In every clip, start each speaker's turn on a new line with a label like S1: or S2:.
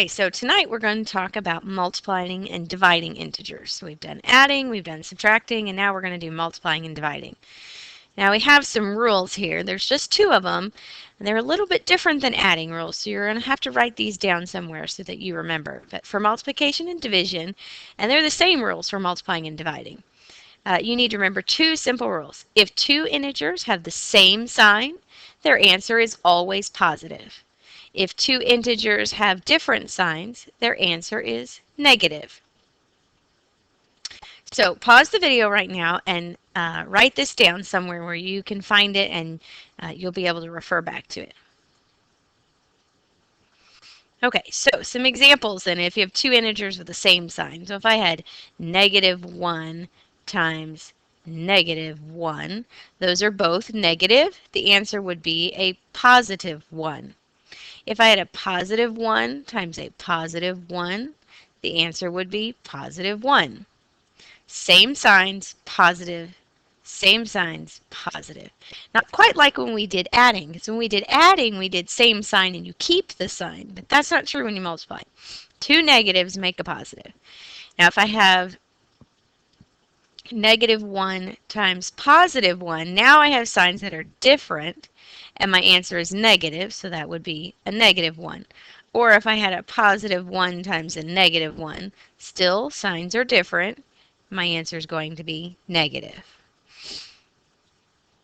S1: Okay, so tonight we're going to talk about multiplying and dividing integers. So we've done adding, we've done subtracting, and now we're going to do multiplying and dividing. Now we have some rules here. There's just two of them, and they're a little bit different than adding rules, so you're going to have to write these down somewhere so that you remember. But for multiplication and division, and they're the same rules for multiplying and dividing, you need to remember two simple rules. If two integers have the same sign, their answer is always positive. If two integers have different signs, their answer is negative. So pause the video right now and write this down somewhere where you can find it and you'll be able to refer back to it. Okay, so some examples then if you have two integers with the same sign. So if I had -1 times -1, those are both negative. The answer would be a +1. If I had a +1 times a +1, the answer would be +1. Same signs, positive. Same signs, positive. Not quite like when we did adding, because when we did adding, we did same sign and you keep the sign, but that's not true when you multiply. Two negatives make a positive. Now if I have -1 times +1, now I have signs that are different, and my answer is negative, so that would be a -1. Or if I had a +1 times a -1, still signs are different, my answer is going to be negative.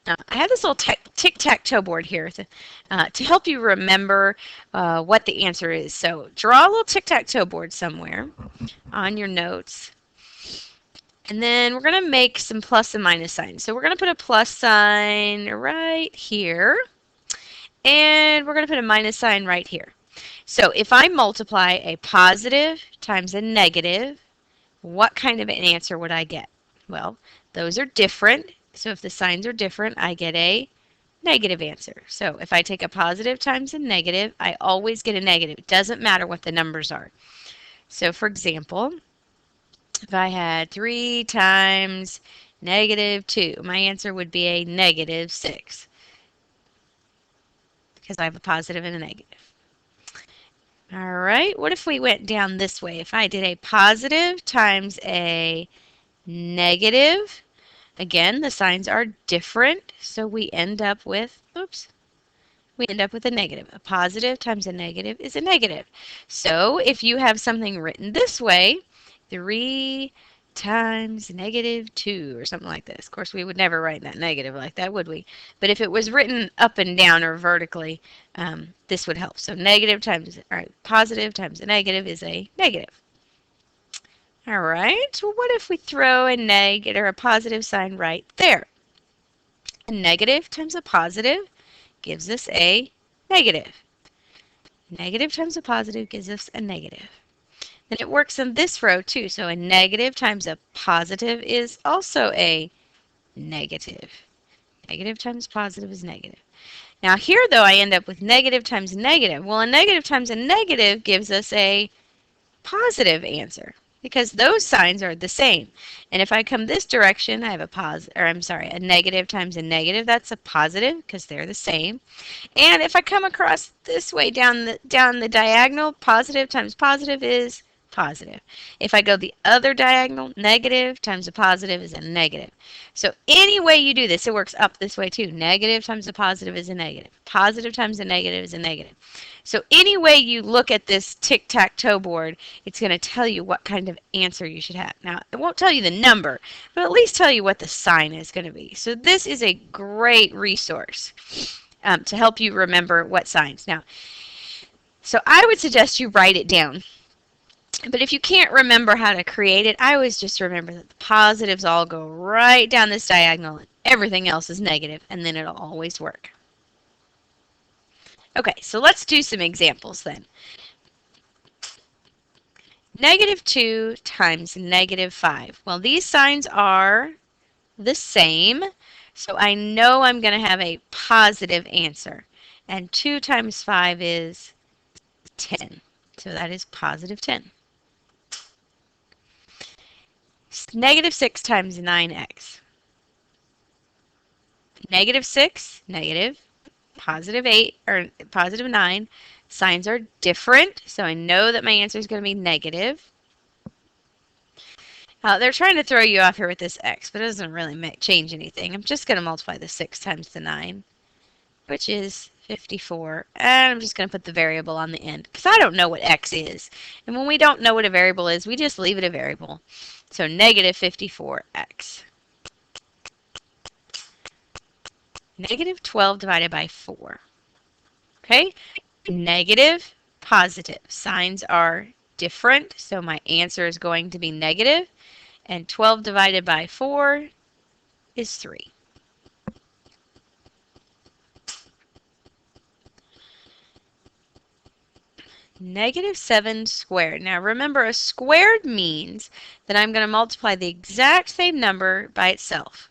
S1: I have this little tic-tac-toe board here to help you remember what the answer is. So draw a little tic-tac-toe board somewhere on your notes. And then we're going to make some plus and minus signs. So we're going to put a plus sign right here. And we're going to put a minus sign right here. So if I multiply a positive times a negative, what kind of an answer would I get? Well, those are different. So if the signs are different, I get a negative answer. So if I take a positive times a negative, I always get a negative. It doesn't matter what the numbers are. So for example, if I had 3 times -2, my answer would be a -6 because I have a positive and a negative. All right, what if we went down this way? If I did a positive times a negative, again, the signs are different, so we end up with, we end up with a negative. A positive times a negative is a negative. So if you have something written this way, 3 times -2 or something like this. Of course, we would never write that negative like that, would we? But if it was written up and down or vertically, this would help. So negative times, all right, positive times a negative is a negative. All right, well, what if we throw a negative or a positive sign right there? A negative times a positive gives us a negative. Negative times a positive gives us a negative. Then it works in this row too. So a negative times a positive is also a negative. Negative times positive is negative. Now here though I end up with negative times a negative. Well, a negative times a negative gives us a positive answer because those signs are the same. And if I come this direction, I have a negative times a negative, that's a positive because they're the same. And if I come across this way down the diagonal, positive times positive is positive. If I go the other diagonal, negative times a positive is a negative. So any way you do this, it works up this way too. Negative times a positive is a negative. Positive times a negative is a negative. So any way you look at this tic-tac-toe board, it's going to tell you what kind of answer you should have. Now, it won't tell you the number, but at least tell you what the sign is going to be. So this is a great resource to help you remember what signs. Now, so I would suggest you write it down. But if you can't remember how to create it, I always just remember that the positives all go right down this diagonal and everything else is negative, and then it'll always work. Okay, so let's do some examples then. -2 times -5. Well, these signs are the same, so I know I'm going to have a positive answer. And 2 times 5 is 10. So that is positive 10. -6 times 9x. -6, negative, +8, or +9, Signs are different, so I know that my answer is going to be negative. They're trying to throw you off here with this x, but it doesn't really change anything. I'm just going to multiply the 6 times the 9, which is 54. And I'm just going to put the variable on the end because I don't know what x is. And when we don't know what a variable is, we just leave it a variable. So negative 54x. Negative 12 divided by 4. Okay? Negative, positive. Signs are different, so my answer is going to be negative. And 12 divided by 4 is 3. Negative 7 squared. Now remember, a squared means that I'm going to multiply the exact same number by itself.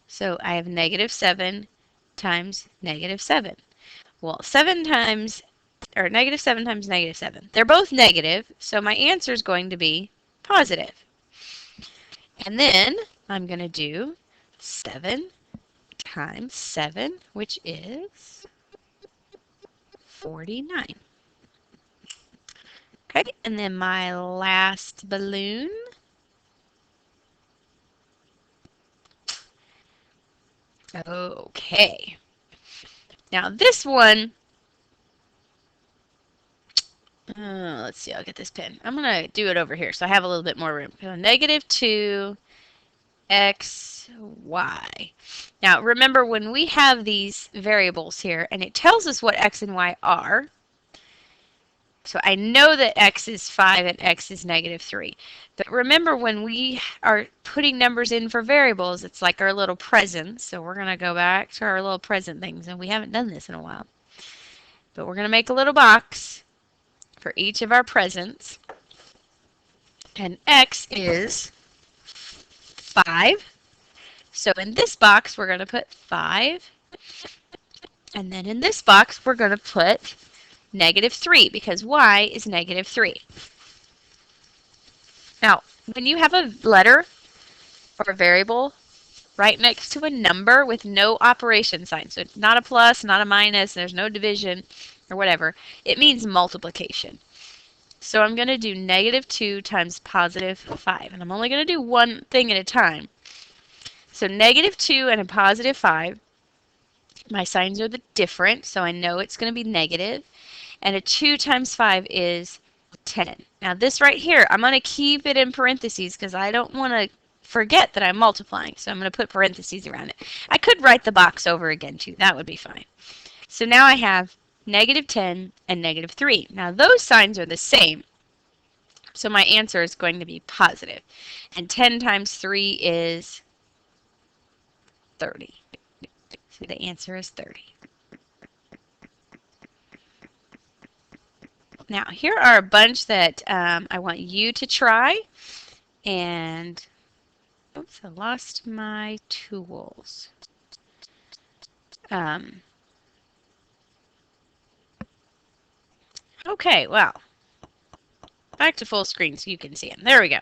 S1: So I have negative 7 times negative 7. Well, 7 times, or negative 7 times negative 7. They're both negative, so my answer is going to be positive. And then I'm going to do 7 times 7, which is 49. Okay, and then my last balloon. Okay. Now this one, let's see, I'll get this pen. I'm going to do it over here so I have a little bit more room. So negative 2 x, y. Now remember, when we have these variables here and it tells us what x and y are, so I know that x is 5 and x is negative 3. But remember, when we are putting numbers in for variables, it's like our little presents. So we're going to go back to our little present things, and we haven't done this in a while. But we're going to make a little box for each of our presents. And x is 5. So in this box, we're going to put 5. And then in this box, we're going to put negative 3 because y is negative 3. Now, when you have a letter or a variable right next to a number with no operation sign, so it's not a plus, not a minus, there's no division or whatever, it means multiplication. So I'm going to do negative 2 times positive 5, and I'm only going to do one thing at a time. So negative 2 and a positive 5, my signs are the different, so I know it's going to be negative. And a 2 times 5 is 10. Now this right here, I'm going to keep it in parentheses because I don't want to forget that I'm multiplying. So I'm going to put parentheses around it. I could write the box over again too. That would be fine. So now I have negative 10 and negative 3. Now those signs are the same. So my answer is going to be positive. And 10 times 3 is 30. So the answer is 30. Now, here are a bunch that I want you to try. And, oops, I lost my tools. Okay, well, back to full screen so you can see them. There we go.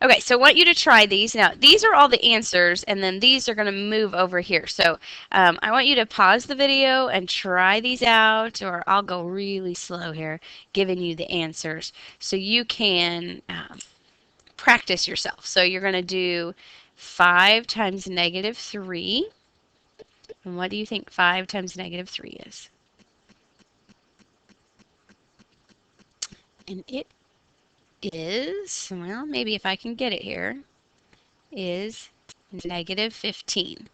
S1: Okay, so I want you to try these. Now, these are all the answers, and then these are going to move over here. So I want you to pause the video and try these out, or I'll go really slow here, giving you the answers so you can practice yourself. So you're going to do 5 times negative 3. And what do you think 5 times negative 3 is? And it is, well, maybe if I can get it here, is negative 15.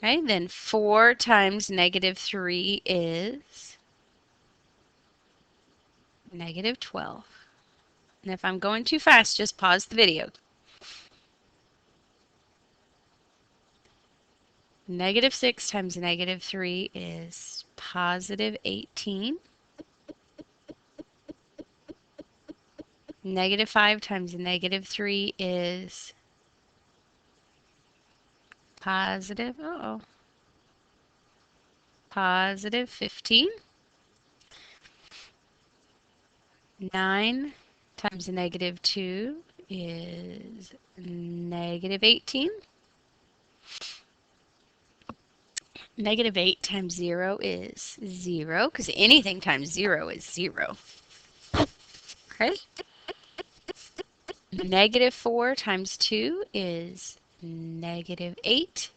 S1: Okay, then 4 times negative 3 is negative 12. And if I'm going too fast, just pause the video. Negative 6 times negative 3 is positive 18. Negative 5 times negative 3 is positive, positive 15. 9 times negative 2 is negative 18. Negative 8 times 0 is 0, because anything times 0 is 0. Okay? Negative 4 times 2 is negative 8.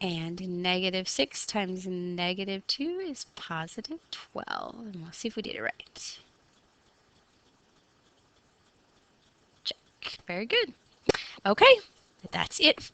S1: And negative 6 times negative 2 is positive 12. And we'll see if we did it right. Check. Very good. Okay, that's it